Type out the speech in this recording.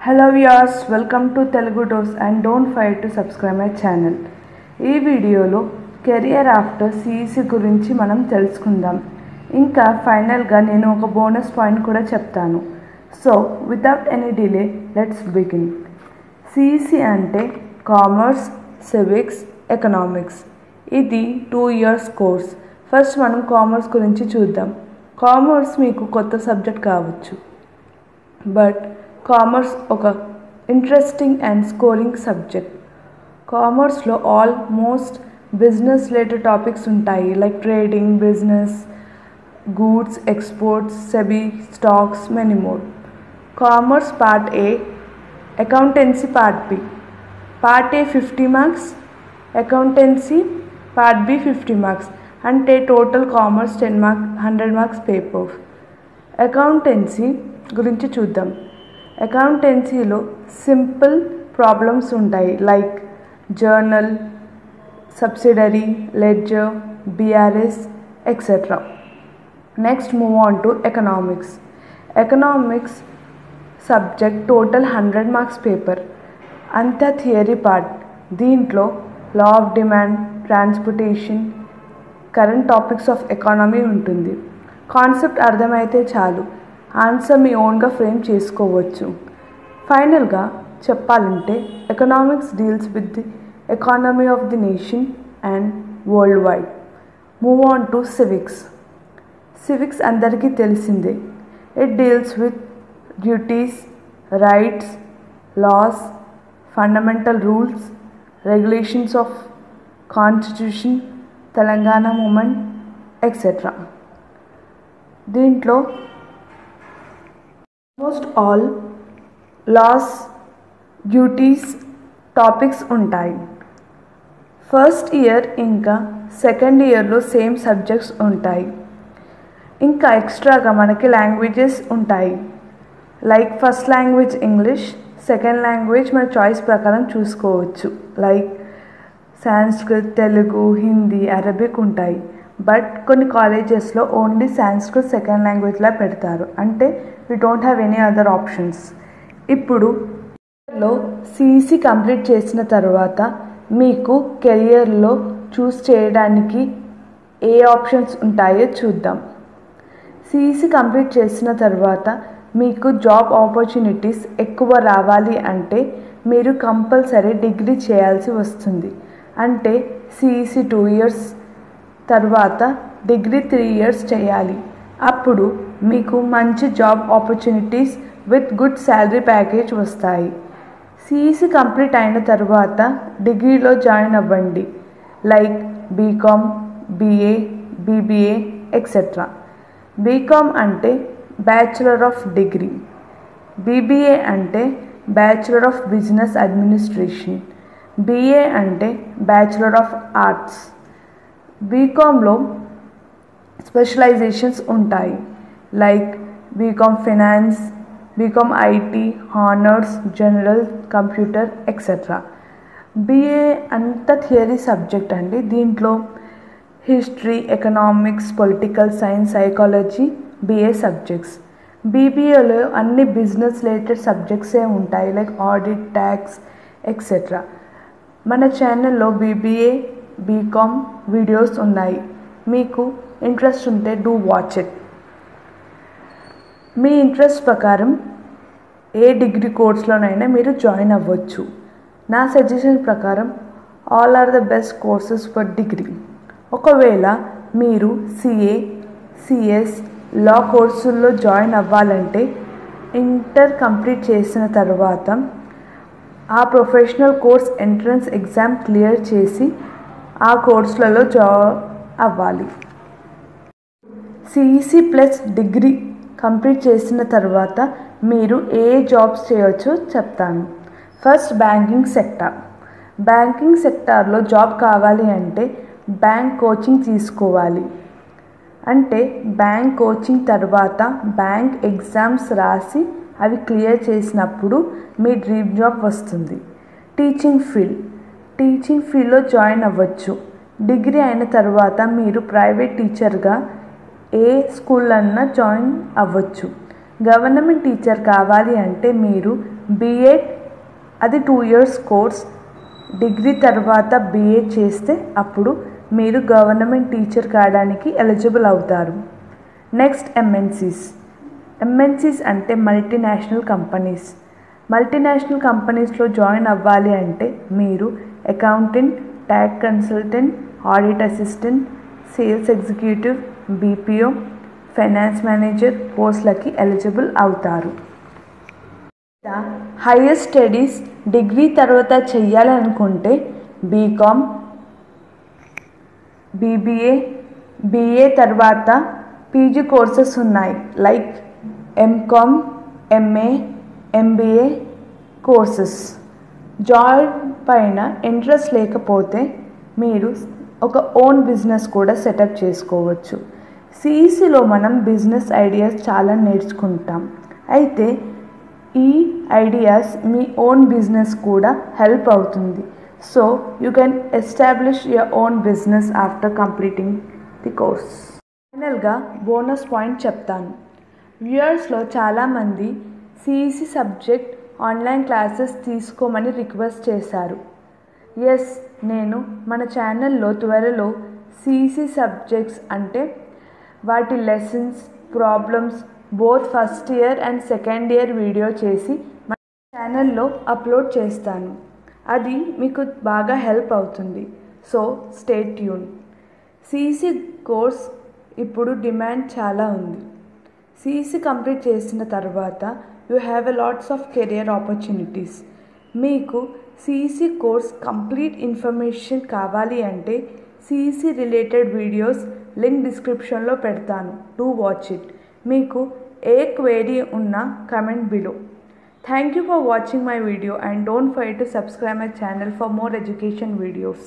Hello viewers, welcome to Telugu Dose and don't forget to subscribe my channel. ఈ వీడియోలో career after CEC గురించి మనం తెలుసుకుందాం. ఇంకా ఫైనల్గా నేను ఒక బోనస్ పాయింట్ కూడా చెప్తాను. So without any delay let's begin. CEC అంటే కామర్స్, సివిక్స్, ఎకనామిక్స్. ఇది 2 years కోర్స్. ఫస్ట్ మనం కామర్స్ గురించి చూద్దాం. కామర్స్ మీకు కొత్త సబ్జెక్ట్ కావచ్చు, బట్ కామర్స్ ఒక ఇంట్రెస్టింగ్ అండ్ స్కోరింగ్ సబ్జెక్ట్. కామర్స్లో ఆల్మోస్ట్ బిజినెస్ రిలేటెడ్ టాపిక్స్ ఉంటాయి, like trading, business, goods, exports, SEBI, stocks, many more. Commerce part A, accountancy part B. Part A 50 marks, accountancy part B 50 marks. అంటే total commerce 100 marks paper. Accountancy గురించి చూద్దాం. అకౌంటెన్సీలో simple problems ఉంటాయి, like journal, subsidiary, ledger, BRS, etcetera. Next move on to economics. Economics subject total 100 marks paper. అంతా theory part. దీంట్లో law of demand, transportation, current topics of economy ఉంటుంది. Concept అర్థమైతే చాలు, answer మీ ఓన్గా frame చేసుకోవచ్చు. ఫైనల్గా చెప్పాలంటే economics deals with the economy of the nation and world wide. Move on to civics. Civics అందరికీ తెలిసిందే. It deals with duties, rights, laws, fundamental rules, regulations of constitution, Telangana movement, etcetera. దీంట్లో almost all laws, duties topics ఉంటాయి. First year ఇంకా second ఇయర్లో same subjects ఉంటాయి. ఇంకా ఎక్స్ట్రాగా మనకి లాంగ్వేజెస్ ఉంటాయి, like first language English, second language మన చాయిస్ ప్రకారం చూసుకోవచ్చు, లైక్ సాంస్క్రిట్, తెలుగు, హిందీ, అరబిక్ ఉంటాయి. బట్ కొన్ని కాలేజెస్లో ఓన్లీ సాంస్క్రిట్ సెకండ్ లాంగ్వేజ్లా పెడతారు, అంటే we don't have any other options. ఇప్పుడు సిఈసి కంప్లీట్ చేసిన తర్వాత మీకు కెరియర్లో చూస్ చేయడానికి ఏ ఆప్షన్స్ ఉంటాయో చూద్దాం. సిఈసి కంప్లీట్ చేసిన తర్వాత మీకు జాబ్ ఆపర్చునిటీస్ ఎక్కువ రావాలి అంటే మీరు కంపల్సరీ డిగ్రీ చేయాల్సి వస్తుంది. అంటే సిఈసి 2 years తర్వాత డిగ్రీ 3 years చేయాలి. అప్పుడు మీకు మంచి job opportunities with good salary package వస్తాయి. సిఈసి కంప్లీట్ అయిన తర్వాత డిగ్రీలో జాయిన్ అవ్వండి, like B Com, BA, BBA, etcetera. B Com అంటే బ్యాచులర్ ఆఫ్ డిగ్రీ, బీబీఏ అంటే bachelor of business administration, BA అంటే బ్యాచులర్ ఆఫ్ ఆర్ట్స్. బీకామ్లో స్పెషలైజేషన్స్ ఉంటాయి, like B Com finance, B Com IT, honours, general, computer, etcetera. BA అంత థియరీ సబ్జెక్ట్ అండి. దీంట్లో history, economics, political science, psychology BA subjects. బీబీఏలో అన్ని business related సబ్జెక్ట్సే ఉంటాయి, లైక్ ఆడిట్, ట్యాక్స్, ఎక్సెట్రా. మన ఛానల్లో బీబీఏ, బీకామ్ వీడియోస్ ఉన్నాయి, మీకు ఇంట్రెస్ట్ ఉంటే do watch it. Me interest ప్రకారం ఏ డిగ్రీ కోర్స్లోనైనా మీరు జాయిన్ అవ్వచ్చు. నా సజెషన్ ప్రకారం all are the best courses for degree. ఒకవేళ మీరు సిఏ, సిఎస్, లా కోర్సుల్లో జాయిన్ అవ్వాలంటే ఇంటర్ కంప్లీట్ చేసిన తర్వాత ఆ professional course entrance exam clear చేసి ఆ కోర్సులలో జాయిన్ అవ్వాలి. సిఈసి ప్లస్ డిగ్రీ కంప్లీట్ చేసిన తర్వాత మీరు ఏ జాబ్స్ చేయవచ్చో చెప్తాను. First banking sector. బ్యాంకింగ్ సెక్టార్లో జాబ్ కావాలి అంటే బ్యాంక్ కోచింగ్ తీసుకోవాలి. అంటే బ్యాంక్ కోచింగ్ తర్వాత బ్యాంక్ ఎగ్జామ్స్ రాసి అవి క్లియర్ చేసినప్పుడు మీ డ్రీమ్ జాబ్ వస్తుంది. Teaching field. టీచింగ్ ఫీల్డ్లో జాయిన్ అవ్వచ్చు. డిగ్రీ అయిన తర్వాత మీరు ప్రైవేట్ టీచర్గా ఏ స్కూల్ అన్నా జాయిన్ అవ్వచ్చు. గవర్నమెంట్ టీచర్ కావాలి అంటే మీరు బీఏ అది 2 years కోర్స్. డిగ్రీ తర్వాత బీఏ చేస్తే అప్పుడు మీరు గవర్నమెంట్ టీచర్ కావడానికి ఎలిజిబుల్ అవుతారు. నెక్స్ట్ ఎంఎన్సీస్ అంటే మల్టీనేషనల్ కంపెనీస్. మల్టీనేషనల్ కంపెనీస్లో జాయిన్ అవ్వాలి అంటే మీరు accountant, tax consultant, audit assistant, sales executive, BPO, finance manager పోస్టులకి ఎలిజిబుల్ అవుతారు. హైయర్ స్టడీస్ డిగ్రీ తర్వాత చేయాలనుకుంటే బీకామ్, బీబీఏ, బీఏ తర్వాత పీజీ కోర్సెస్ ఉన్నాయి like M Com, MA, MBA courses. Job పైన ఇంట్రెస్ట్ లేకపోతే మీరు ఒక ఓన్ బిజినెస్ కూడా సెటప్ చేసుకోవచ్చు. సిఈసిలో మనం బిజినెస్ ఐడియాస్ చాలా నేర్చుకుంటాం. అయితే ఈ ఐడియాస్ మీ ఓన్ బిజినెస్ కూడా హెల్ప్ అవుతుంది. So you can establish your own business after completing the course. ఫైనల్గా బోనస్ పాయింట్ చెప్తాను. వ్యూయర్స్లో చాలామంది సిఈసి సబ్జెక్ట్ ఆన్లైన్ క్లాసెస్ తీసుకోమని రిక్వెస్ట్ చేశారు. ఎస్, నేను మన ఛానల్లో త్వరలో సిఈసి సబ్జెక్ట్స్ అంటే వాటి lessons, problems both first year and second year video చేసి మన ఛానల్లో అప్లోడ్ చేస్తాను. అది మీకు బాగా హెల్ప్ అవుతుంది. So stay tune. CEC course ఇప్పుడు డిమాండ్ చాలా ఉంది. సిఈసి కంప్లీట్ చేసిన తర్వాత you have a lots of career opportunities. మీకు సిఈసి కోర్స్ కంప్లీట్ ఇన్ఫర్మేషన్ కావాలి అంటే సిఈసి రిలేటెడ్ వీడియోస్ లింక్ డిస్క్రిప్షన్లో పెడతాను. Do watch it. మీకు ఏ క్వెరీ ఉన్నా comment below. Thank you for watching my video and don't forget to subscribe my channel for more education videos.